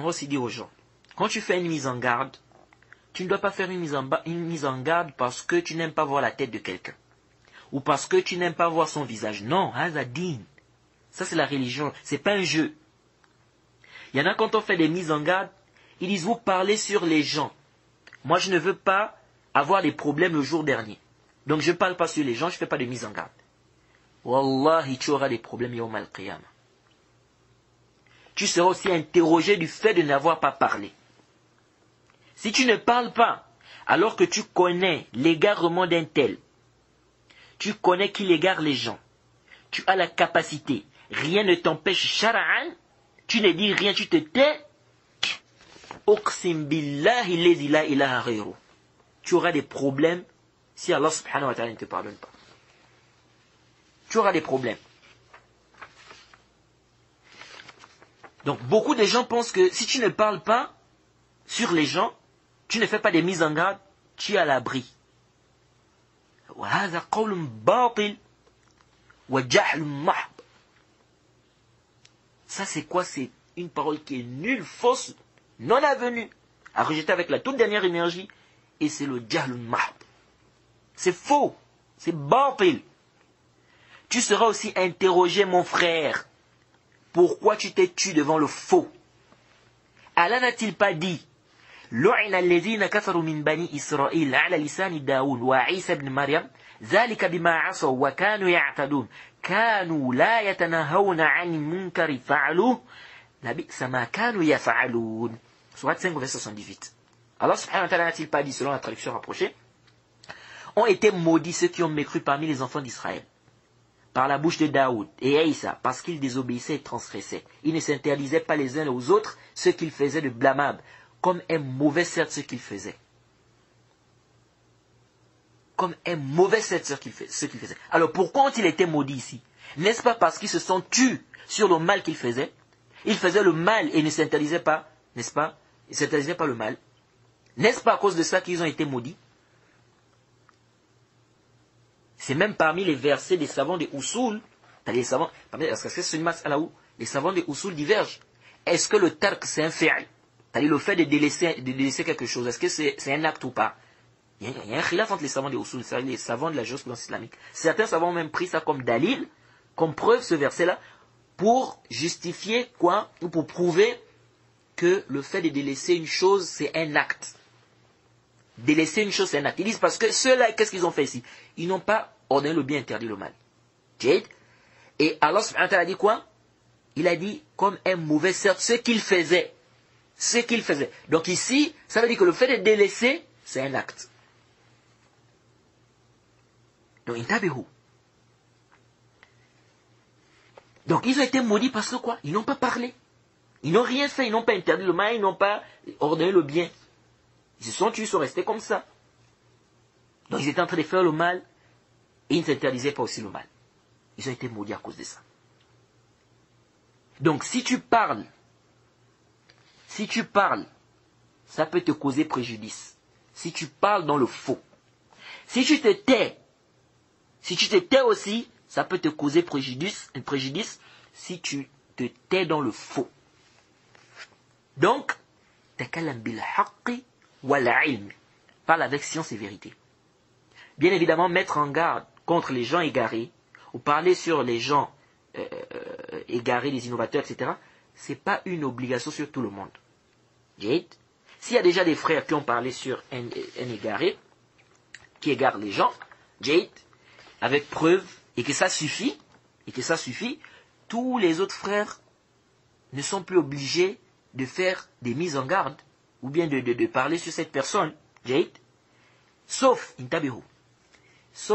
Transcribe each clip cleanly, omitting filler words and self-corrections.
j'aimerais aussi dire aux gens, quand tu fais une mise en garde, tu ne dois pas faire une mise en garde parce que tu n'aimes pas voir la tête de quelqu'un. Ou parce que tu n'aimes pas voir son visage. Non, Hazadin. Ça c'est la religion, c'est pas un jeu. Il y en a quand on fait des mises en garde, ils disent vous parlez sur les gens. Moi je ne veux pas avoir des problèmes le jour dernier. Donc je ne parle pas sur les gens, je ne fais pas de mise en garde. Wallahi, tu auras des problèmes yawm al-qiyamah. Tu seras aussi interrogé du fait de n'avoir pas parlé. Si tu ne parles pas, alors que tu connais l'égarement d'un tel, tu connais qu'il égare les gens, tu as la capacité, rien ne t'empêche shara'an, tu ne dis rien, tu te tais, uqsim billahi lazi la ilaha ghayru. Tu auras des problèmes si Allah subhanahu wa ta'ala ne te pardonne pas. Tu auras des problèmes. Donc beaucoup de gens pensent que si tu ne parles pas sur les gens, tu ne fais pas des mises en garde, tu es à l'abri. وهذا قول باطل وجهل محض. Ça c'est quoi? C'est une parole qui est nulle, fausse, non avenue, à rejeter avec la toute dernière énergie, et c'est le jahl mahd. C'est faux, c'est batil. Tu seras aussi interrogé, mon frère. Pourquoi tu t'es tué devant le faux? Allah n'a-t-il pas dit لعن الذين كفروا من بني إسرائيل على لسان داود وعيسى بن مريم ذلك بما عصوا وكانوا يعتدون كانوا لا يتناهون عن المنكر فعلوه لبئس ما كانوا يفعلون. Surat 5 verset 78. Allah subhanahu wa ta'ala n'a-t-il pas dit, selon la traduction rapprochée, ont été maudits ceux qui ont mécru parmi les enfants d'Israël par la bouche de Daoud et Aïssa, parce qu'ils désobéissaient et transgressaient. Ils ne s'interdisaient pas les uns aux autres ce qu'ils faisaient de blâmable, comme est mauvais certes ce qu'ils faisaient. Comme est mauvais certes ce qu'ils faisaient. Alors pourquoi ont-ils été maudits ici? N'est-ce pas parce qu'ils se sont tus sur le mal qu'ils faisaient? Ils faisaient le mal et ne s'interdisaient pas, n'est-ce pas? Ils ne s'interdisaient pas le mal. N'est-ce pas à cause de ça qu'ils ont été maudits? C'est même parmi les versets des savants des Usul, les savants, parce que c'est une masse à la où les savants des Usul divergent. Est-ce que le tark c'est un fi'l? C'est-à-dire le fait de délaisser quelque chose, est-ce que c'est un acte ou pas? Il y a un khilaf entre les savants des Usul, les savants de la jurisprudence islamique. Certains savants ont même pris ça comme dalil, comme preuve ce verset-là, pour justifier quoi? Ou pour prouver que le fait de délaisser une chose, c'est un acte. Délaisser une chose, c'est un acte. Ils disent parce que ceux-là, qu'est-ce qu'ils ont fait ici? Ils n'ont pas ordonné le bien, interdit le mal. Et Allah subhanahu wa ta'ala a dit quoi? Il a dit, comme un mauvais certes, ce qu'il faisait. Ce qu'il faisait. Donc ici, ça veut dire que le fait de délaisser, c'est un acte. Donc, intabihu. Donc ils ont été maudits parce que quoi? Ils n'ont pas parlé. Ils n'ont rien fait, ils n'ont pas interdit le mal, ils n'ont pas ordonné le bien. Ils se sont tués, ils sont restés comme ça. Donc ils étaient en train de faire le mal et ils ne s'interdisaient pas aussi le mal. Ils ont été maudits à cause de ça. Donc si tu parles, ça peut te causer préjudice. Si tu parles dans le faux. Si tu te tais aussi, ça peut te causer préjudice si tu te tais dans le faux. Donc, takalam bil haqqi wal ilm. Parle avec science et vérité. Bien évidemment, mettre en garde contre les gens égarés, ou parler sur les gens égarés, les innovateurs, etc., c'est pas une obligation sur tout le monde. S'il y a déjà des frères qui ont parlé sur un égaré, qui égare les gens, avec preuve, et que ça suffit, tous les autres frères ne sont plus obligés de faire des mises en garde, ou bien de parler sur cette personne, sauf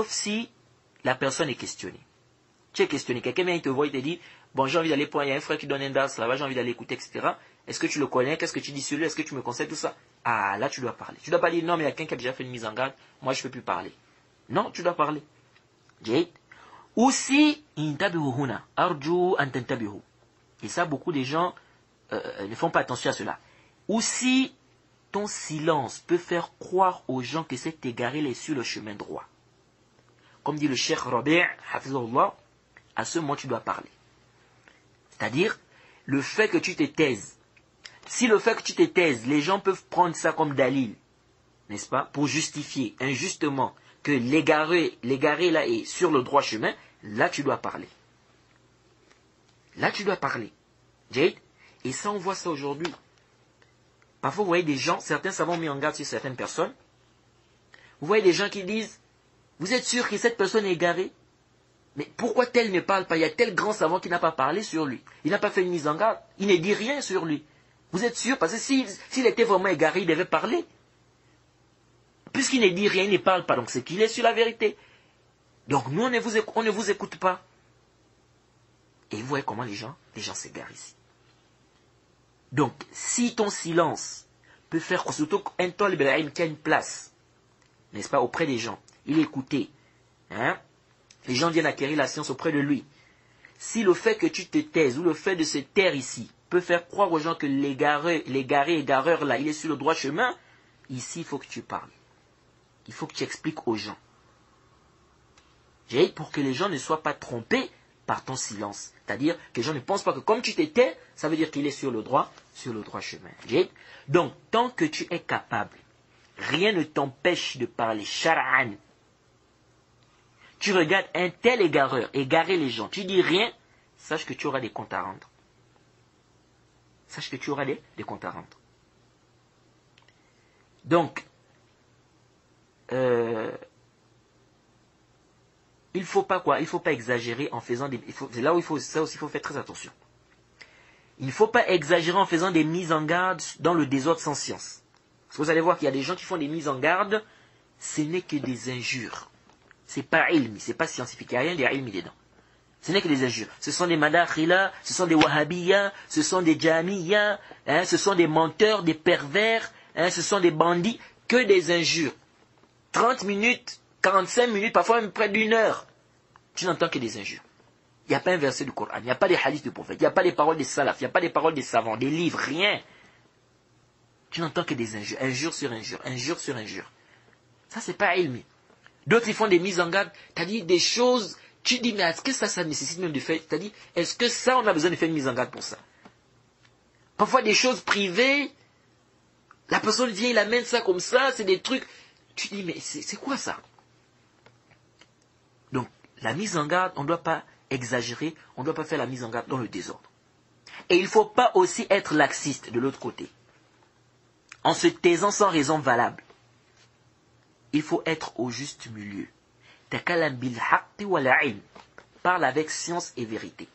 si la personne est questionnée. Tu es questionné, quelqu'un vient, il te voit, il te dit, bon, j'ai envie d'aller il y a un frère qui donne un das là-bas, j'ai envie d'aller écouter, etc. Est-ce que tu le connais? Qu'est-ce que tu dis sur lui? Est-ce que tu me conseilles tout ça? Ah, là, tu dois parler. Tu dois pas dire, non, mais il y a quelqu'un qui a déjà fait une mise en garde, moi, je ne peux plus parler. Non, tu dois parler. Aussi, arju an tantabihu. Et ça, beaucoup de gens ne font pas attention à cela. Aussi, ton silence peut faire croire aux gens que cet égaré est sur le chemin droit. Comme dit le Cheikh Rabi', hafizahullah, à ce moment tu dois parler. C'est-à-dire, le fait que tu te taises, Si le fait que tu te taises, les gens peuvent prendre ça comme dalil, n'est-ce pas, pour justifier injustement que l'égaré là est sur le droit chemin, là tu dois parler. Là tu dois parler. Jade. Et ça, on voit ça aujourd'hui. Parfois, vous voyez des gens, certains savants mis en garde sur certaines personnes. Vous voyez des gens qui disent, vous êtes sûr que cette personne est égarée? Mais pourquoi tel ne parle pas? Il y a tel grand savant qui n'a pas parlé sur lui. Il n'a pas fait une mise en garde. Il ne dit rien sur lui. Vous êtes sûr? Parce que s'il était vraiment égaré, il devait parler. Puisqu'il ne dit rien, il ne parle pas. Donc c'est qu'il est sur la vérité. Donc nous, on ne vous écoute pas. Et vous voyez comment les gens s'égarent ici. Donc, si ton silence peut faire, surtout un Talib al-Ilm qui a une place, n'est-ce pas, auprès des gens, il est écouté, hein? Les gens viennent acquérir la science auprès de lui. Si le fait que tu te taises ou le fait de se taire ici peut faire croire aux gens que l'égareur là, il est sur le droit chemin, ici il faut que tu parles. Il faut que tu expliques aux gens. Pour que les gens ne soient pas trompés par ton silence. C'est-à-dire que les gens ne pensent pas que comme tu te tais, ça veut dire qu'il est sur le droit chemin. Donc, tant que tu es capable, rien ne t'empêche de parler shar'an. Tu regardes un tel égareur, égarer les gens, tu dis rien, sache que tu auras des comptes à rendre. Sache que tu auras des comptes à rendre. Donc, il ne faut pas quoi? Il ne faut pas exagérer en faisant des... C'est là où ça aussi, il faut faire très attention. Il ne faut pas exagérer en faisant des mises en garde dans le désordre sans science. Parce que vous allez voir qu'il y a des gens qui font des mises en garde, ce n'est que des injures. C'est pas ilmi, c'est pas scientifique, il n'y a rien d'ilmi dedans. Ce n'est que des injures. Ce sont des madakhila, ce sont des wahhabiyas, ce sont des jamiyas, hein, ce sont des menteurs, des pervers, hein, ce sont des bandits, que des injures. 30 minutes, 45 minutes, parfois même près d'une heure, tu n'entends que des injures. Il n'y a pas un verset du Coran, il n'y a pas des hadiths du prophète, il n'y a pas des paroles des salafs, il n'y a pas des paroles des savants, des livres, rien. Tu n'entends que des injures, injure sur injure, injure sur injure. Ça, c'est pas ilmi. D'autres, ils font des mises en garde, c'est-à-dire des choses, tu dis, mais est-ce que ça nécessite même de faire, c'est-à-dire, est-ce que ça, on a besoin de faire une mise en garde pour ça? Parfois, des choses privées, la personne vient, il amène ça comme ça, c'est des trucs, tu dis, mais c'est quoi ça? Donc, la mise en garde, on ne doit pas exagérer, on ne doit pas faire la mise en garde dans le désordre. Et il ne faut pas aussi être laxiste de l'autre côté, en se taisant sans raison valable. Il faut être au juste milieu. Takalam bil haqqi wal ilm. Parle avec science et vérité.